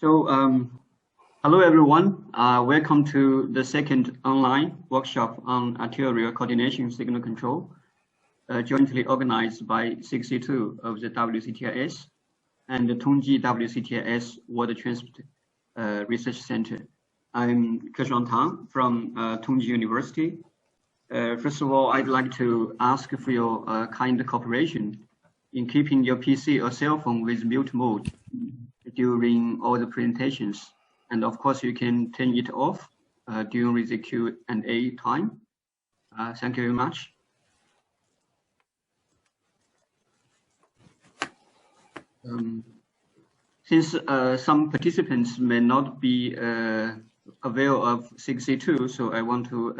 Hello everyone. Welcome to the second online workshop on arterial coordination signal control, jointly organized by 62 of the WCTRS and the Tongji-WCTRS Water Transport Research Center. I'm Keshuang Tang from Tongji University. First of all, I'd like to ask for your kind cooperation in keeping your PC or cell phone with mute mode during all the presentations. And of course, you can turn it off during the Q&A time. Thank you very much. Since some participants may not be aware of 62, so I want to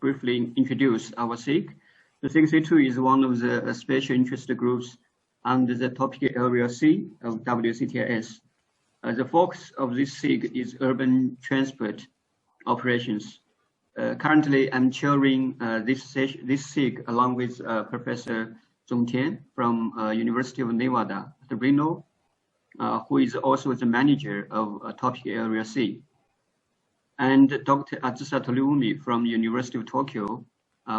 briefly introduce our SIG. The 62 is one of the special interest groups under the topic area C of WCTRS. The focus of this SIG is urban transport operations. Currently, I'm chairing this SIG along with Professor Zong Tian from University of Nevada at Reno, who is also the manager of topic area C, and Dr. Azusa Toliumi from University of Tokyo,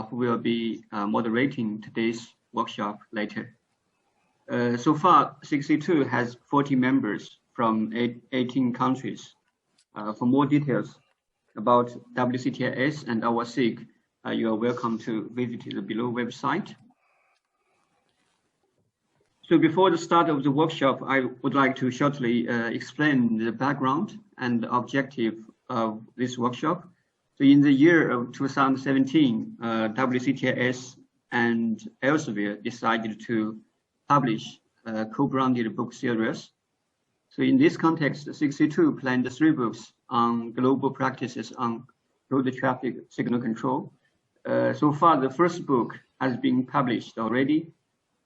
who will be moderating today's workshop later. So far, 62 has 40 members from 18 countries. For more details about WCTRS and our SIG, you are welcome to visit the below website. So before the start of the workshop, I would like to shortly explain the background and objective of this workshop. So in the year of 2017, WCTRS and Elsevier decided to publish a co-branded book series. So in this context, 62 planned 3 books on global practices on road traffic signal control. So far, the first book has been published already,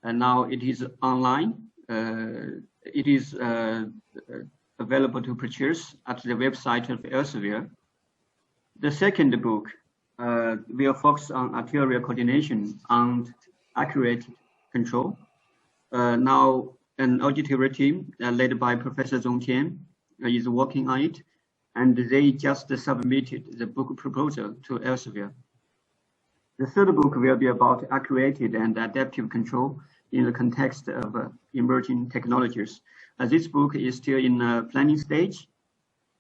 and now it is online. It is available to purchase at the website of Elsevier. The second book will focus on arterial coordination and accurate control. Now, an auditory team led by Professor Zong Tian is working on it, and they just submitted the book proposal to Elsevier. The third book will be about accurate and adaptive control in the context of emerging technologies. This book is still in the planning stage,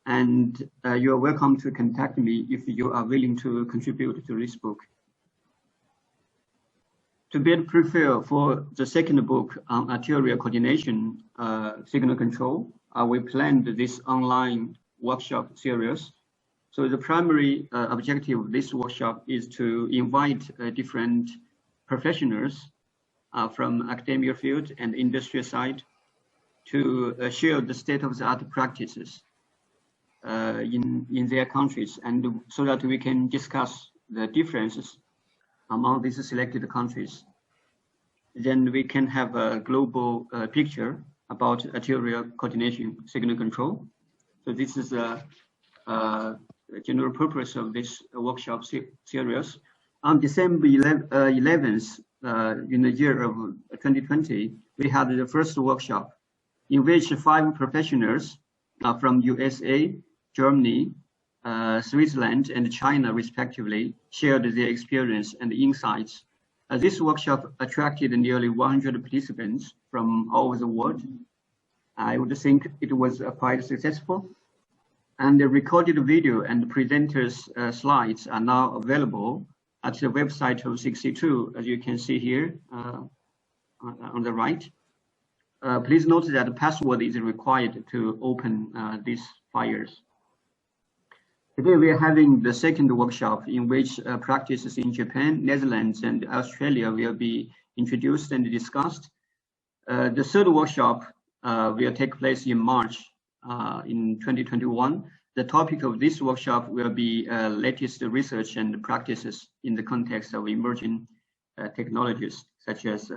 and you are welcome to contact me if you are willing to contribute to this book. To better prepare for the second book on arterial coordination signal control, we planned this online workshop series. So the primary objective of this workshop is to invite different professionals from academia field and industry side to share the state-of-the-art practices in their countries, and so that we can discuss the differences among these selected countries. Then we can have a global picture about arterial coordination signal control. So this is a general purpose of this workshop series. On December 11th, in the year of 2020, we had the first workshop in which 5 professionals from USA, Germany, Switzerland, and China, respectively, shared their experience and insights. This workshop attracted nearly 100 participants from all over the world. I would think it was quite successful. And the recorded video and presenters' slides are now available at the website of 62, as you can see here on the right. Please note that a password is required to open these files. Today we are having the second workshop in which practices in Japan, Netherlands, and Australia will be introduced and discussed. The third workshop will take place in March in 2021. The topic of this workshop will be latest research and practices in the context of emerging technologies such as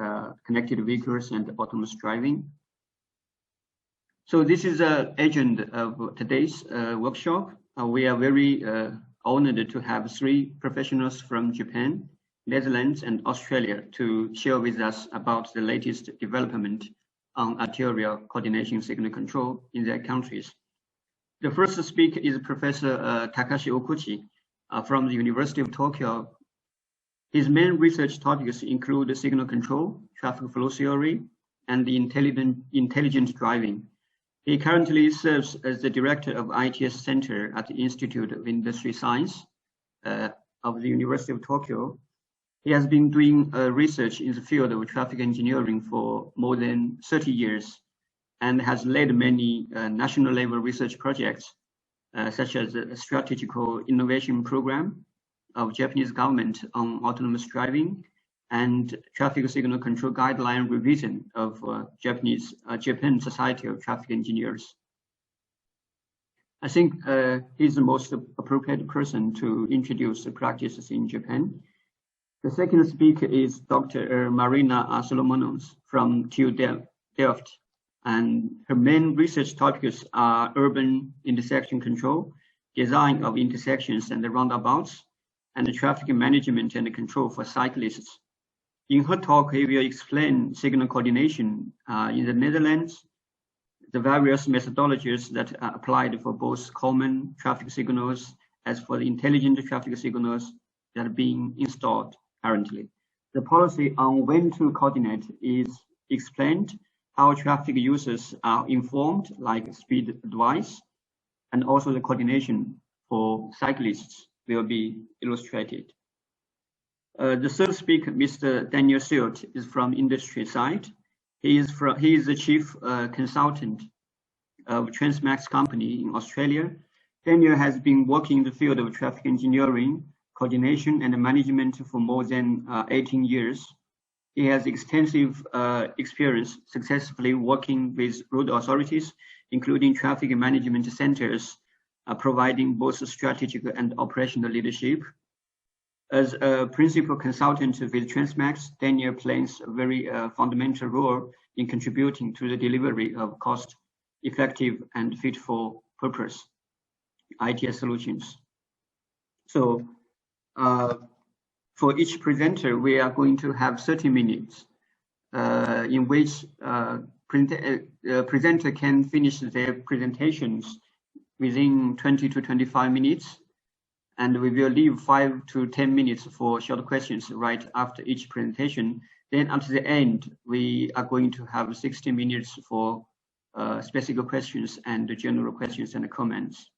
connected vehicles and autonomous driving. So this is the agenda of today's workshop. We are very honored to have 3 professionals from Japan, Netherlands, and Australia to share with us about the latest development on arterial coordination signal control in their countries. The first speaker is Professor Takashi Okuchi from the University of Tokyo. His main research topics include signal control, traffic flow theory, and the intelligent driving. He currently serves as the director of ITS Center at the Institute of Industry Science of the University of Tokyo. He has been doing research in the field of traffic engineering for more than 30 years and has led many national level research projects, such as the Strategical Innovation Program of Japanese government on autonomous driving and traffic signal control guideline revision of Japan Society of Traffic Engineers. I think he's the most appropriate person to introduce the practices in Japan. The second speaker is Dr. Marina Solomonos from TU Delft, and her main research topics are urban intersection control, design of intersections and roundabouts, and traffic management and control for cyclists. In her talk, he will explain signal coordination in the Netherlands, the various methodologies that are applied for both common traffic signals as for the intelligent traffic signals that are being installed currently. The policy on when to coordinate is explained, how traffic users are informed, like speed advice, and also the coordination for cyclists will be illustrated. The third speaker, Mr. Daniel Silt, is from industry side. He is the chief consultant of Transmax company in Australia. Daniel has been working in the field of traffic engineering, coordination, and management for more than 18 years. He has extensive experience successfully working with road authorities, including traffic management centers, providing both strategic and operational leadership. As a principal consultant with Transmax, Daniel plays a very fundamental role in contributing to the delivery of cost-effective and fit-for-purpose ITS solutions. So, for each presenter, we are going to have 30 minutes in which presenter can finish their presentations within 20 to 25 minutes. And we will leave 5 to 10 minutes for short questions right after each presentation. Then at the end, we are going to have 60 minutes for specific questions and general questions and comments.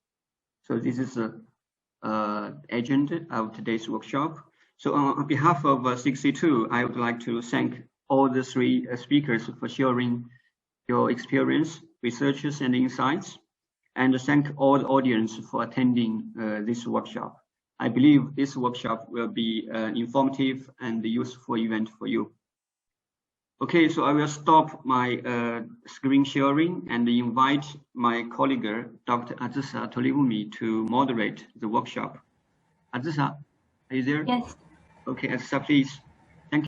So this is the agenda of today's workshop. So on behalf of 62, I would like to thank all the three speakers for sharing your experience, researches, and insights, and thank all the audience for attending this workshop. I believe this workshop will be an informative and useful event for you. Okay, so I will stop my screen sharing and invite my colleague, Dr. Azusa Tolivumi, to moderate the workshop. Azusa, are you there? Yes. Okay, Azusa, please.